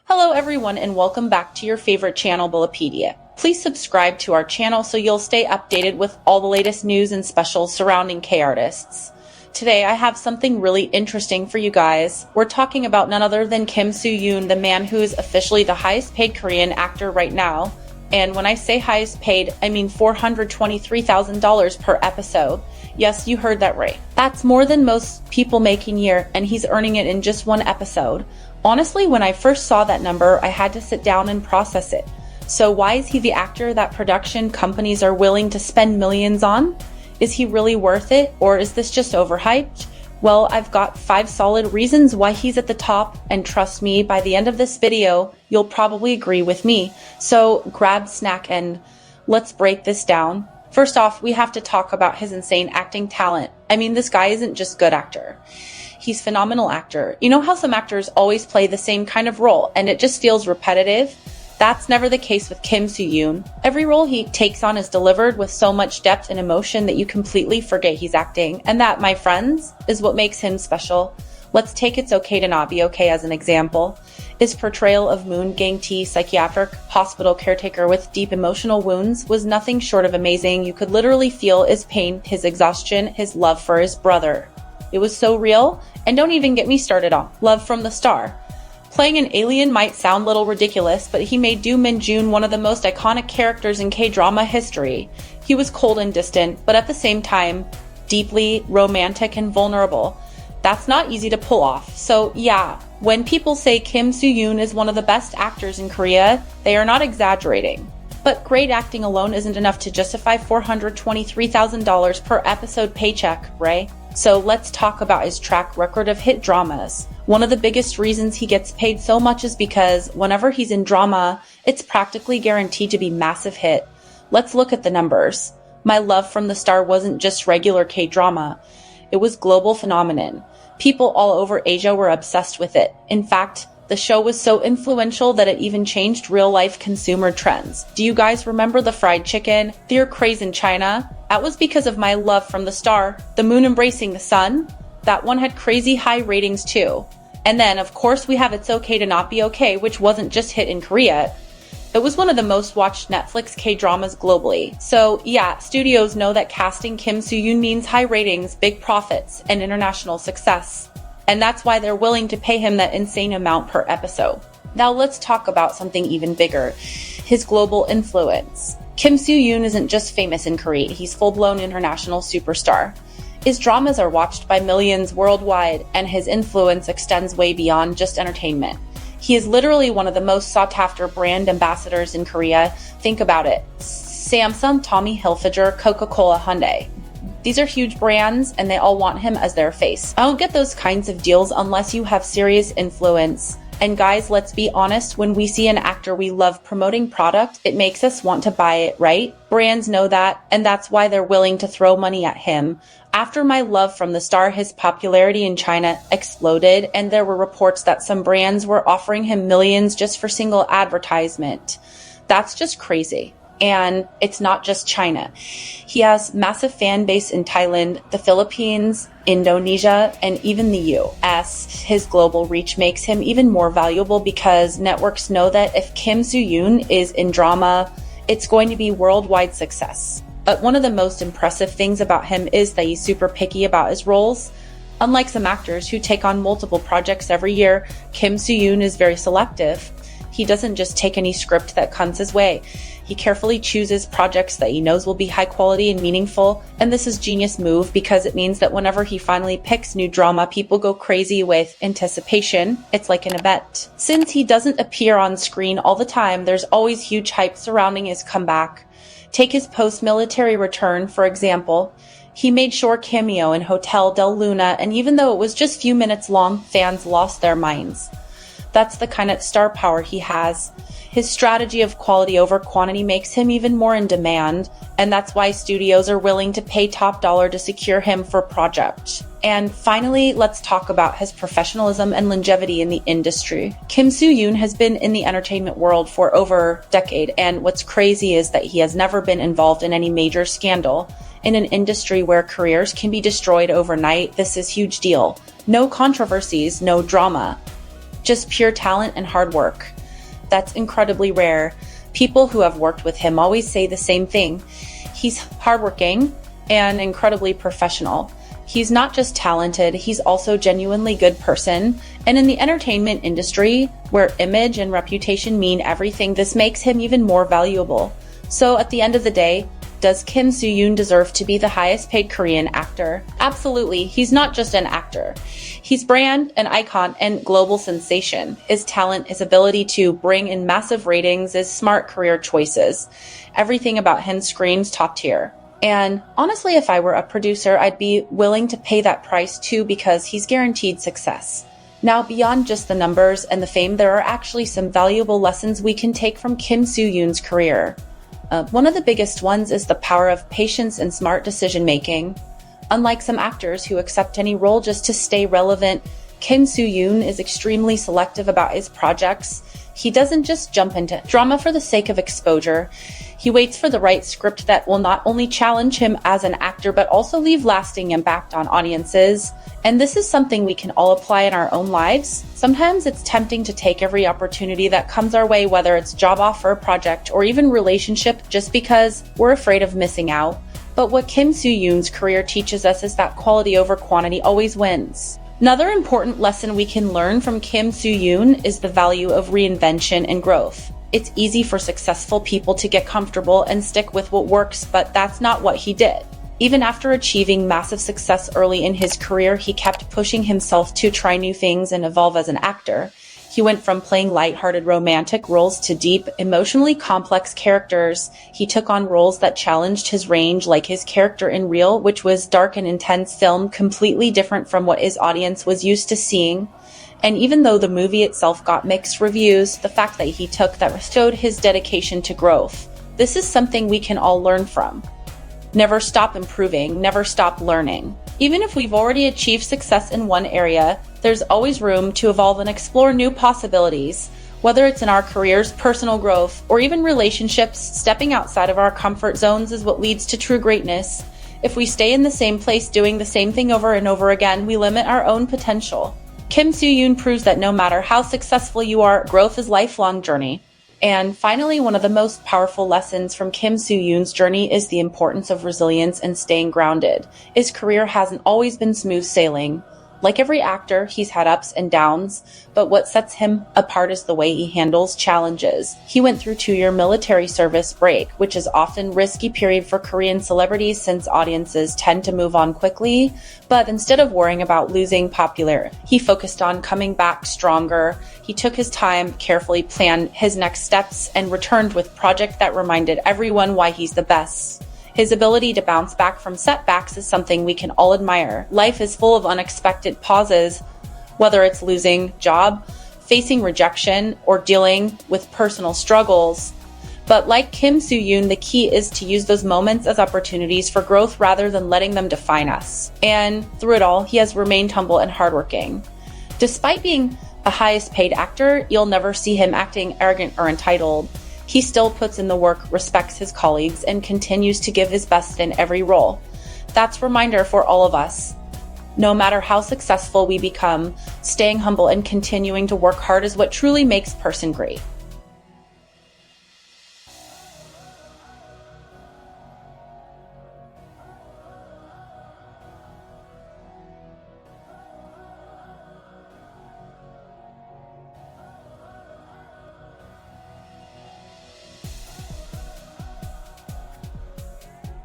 Hello everyone and welcome back to your favorite channel, Bullipedia. Please subscribe to our channel so you'll stay updated with all the latest news and specials surrounding K-artists. Today I have something really interesting for you guys. We're talking about none other than Kim Soo-yoon, the man who is officially the highest paid Korean actor right now. And when I say highest paid, I mean $423,000 per episode. Yes, you heard that right. That's more than most people make in a year, and he's earning it in just one episode. Honestly, when I first saw that number, I had to sit down and process it. So why is he the actor that production companies are willing to spend millions on? Is he really worth it, or is this just overhyped? Well, I've got 5 solid reasons why he's at the top, and trust me, by the end of this video, you'll probably agree with me. So grab snack and let's break this down. First off, we have to talk about his insane acting talent. I mean, this guy isn't just good actor. He's phenomenal actor. You know how some actors always play the same kind of role and it just feels repetitive? That's never the case with Kim Soo-yoon. Every role he takes on is delivered with so much depth and emotion that you completely forget he's acting. And that, my friends, is what makes him special. Let's take It's Okay to Not Be Okay as an example. His portrayal of Moon Gang-tae, psychiatric hospital caretaker with deep emotional wounds, was nothing short of amazing. You could literally feel his pain, his exhaustion, his love for his brother. It was so real, and don't even get me started on Love from the Star. Playing an alien might sound a little ridiculous, but he made Do Min-joon one of the most iconic characters in K-drama history. He was cold and distant, but at the same time, deeply romantic and vulnerable. That's not easy to pull off. So yeah, when people say Kim Soo-yoon is one of the best actors in Korea, they are not exaggerating. But great acting alone isn't enough to justify $423,000 per episode paycheck, right? So let's talk about his track record of hit dramas. One of the biggest reasons he gets paid so much is because whenever he's in drama, it's practically guaranteed to be massive hit. Let's look at the numbers. My Love from the Star wasn't just regular K-drama. It was global phenomenon. People all over Asia were obsessed with it. In fact, the show was so influential that it even changed real-life consumer trends. Do you guys remember the fried chicken, their craze in China? That was because of My Love from the Star, the moon embracing the sun. That one had crazy high ratings too. And then, of course, we have It's Okay to Not Be Okay, which wasn't just hit in Korea. It was one of the most watched Netflix K-dramas globally. So yeah, studios know that casting Kim Soo-yoon means high ratings, big profits, and international success. And that's why they're willing to pay him that insane amount per episode. Now let's talk about something even bigger, his global influence. Kim Soo-yoon isn't just famous in Korea, he's full-blown international superstar. His dramas are watched by millions worldwide, and his influence extends way beyond just entertainment. He is literally one of the most sought-after brand ambassadors in Korea. Think about it. Samsung, Tommy Hilfiger, Coca-Cola, Hyundai. These are huge brands, and they all want him as their face. I don't get those kinds of deals unless you have serious influence. And guys, let's be honest, when we see an actor we love promoting product, it makes us want to buy it, right? Brands know that, and that's why they're willing to throw money at him. After My Love from the Star, his popularity in China exploded, and there were reports that some brands were offering him millions just for single advertisement. That's just crazy. And it's not just China. He has massive fan base in Thailand, the Philippines, Indonesia, and even the US. His global reach makes him even more valuable because networks know that if Kim Soo-yoon is in drama, it's going to be worldwide success. But one of the most impressive things about him is that he's super picky about his roles. Unlike some actors who take on multiple projects every year, Kim Soo-yoon is very selective. He doesn't just take any script that comes his way. He carefully chooses projects that he knows will be high quality and meaningful, and this is a genius move because it means that whenever he finally picks new drama, people go crazy with anticipation. It's like an event. Since he doesn't appear on screen all the time, there's always huge hype surrounding his comeback. Take his post-military return, for example. He made short cameo in Hotel Del Luna, and even though it was just a few minutes long, fans lost their minds. That's the kind of star power he has. His strategy of quality over quantity makes him even more in demand, and that's why studios are willing to pay top dollar to secure him for projects. And finally, let's talk about his professionalism and longevity in the industry. Kim Soo-yoon has been in the entertainment world for over a decade, and what's crazy is that he has never been involved in any major scandal. In an industry where careers can be destroyed overnight, this is a huge deal. No controversies, no drama. just pure talent and hard work. That's incredibly rare. People who have worked with him always say the same thing. He's hardworking and incredibly professional. He's not just talented, he's also a genuinely good person. And in the entertainment industry, where image and reputation mean everything, this makes him even more valuable. So at the end of the day, does Kim Soo-yoon deserve to be the highest paid Korean actor? Absolutely. He's not just an actor. He's brand, an icon, and global sensation. His talent, his ability to bring in massive ratings, his smart career choices. Everything about him screams top tier. And honestly, if I were a producer, I'd be willing to pay that price too, because he's guaranteed success. Now, beyond just the numbers and the fame, there are actually some valuable lessons we can take from Kim Soo-yoon's career. One of the biggest ones is the power of patience and smart decision-making. Unlike some actors who accept any role just to stay relevant, Kim Soo-yoon is extremely selective about his projects. He doesn't just jump into drama for the sake of exposure. He waits for the right script that will not only challenge him as an actor, but also leave lasting impact on audiences. And this is something we can all apply in our own lives. Sometimes it's tempting to take every opportunity that comes our way, whether it's job offer, project, or even relationship, just because we're afraid of missing out. But what Kim Soo-yoon's career teaches us is that quality over quantity always wins. Another important lesson we can learn from Kim Soo-yoon is the value of reinvention and growth. It's easy for successful people to get comfortable and stick with what works, but that's not what he did. Even after achieving massive success early in his career, he kept pushing himself to try new things and evolve as an actor. He went from playing lighthearted romantic roles to deep, emotionally complex characters. He took on roles that challenged his range, like his character in Real, which was dark and intense film, completely different from what his audience was used to seeing. And even though the movie itself got mixed reviews, the fact that he took that showed his dedication to growth. This is something we can all learn from. Never stop improving, never stop learning. Even if we've already achieved success in one area, there's always room to evolve and explore new possibilities. Whether it's in our careers, personal growth, or even relationships, stepping outside of our comfort zones is what leads to true greatness. If we stay in the same place doing the same thing over and over again, we limit our own potential. Kim Soo-yoon proves that no matter how successful you are, growth is a lifelong journey. And finally, one of the most powerful lessons from Kim Soo-yoon's journey is the importance of resilience and staying grounded. His career hasn't always been smooth sailing. Like every actor, he's had ups and downs, but what sets him apart is the way he handles challenges. He went through a 2-year military service break, which is often a risky period for Korean celebrities since audiences tend to move on quickly. But instead of worrying about losing popularity, he focused on coming back stronger. He took his time, carefully planned his next steps, and returned with a project that reminded everyone why he's the best. His ability to bounce back from setbacks is something we can all admire. Life is full of unexpected pauses, whether it's losing a job, facing rejection, or dealing with personal struggles. But like Kim Soo-yoon, the key is to use those moments as opportunities for growth rather than letting them define us. And through it all, he has remained humble and hardworking. Despite being the highest paid actor, you'll never see him acting arrogant or entitled. He still puts in the work, respects his colleagues, and continues to give his best in every role. That's a reminder for all of us. No matter how successful we become, staying humble and continuing to work hard is what truly makes a person great.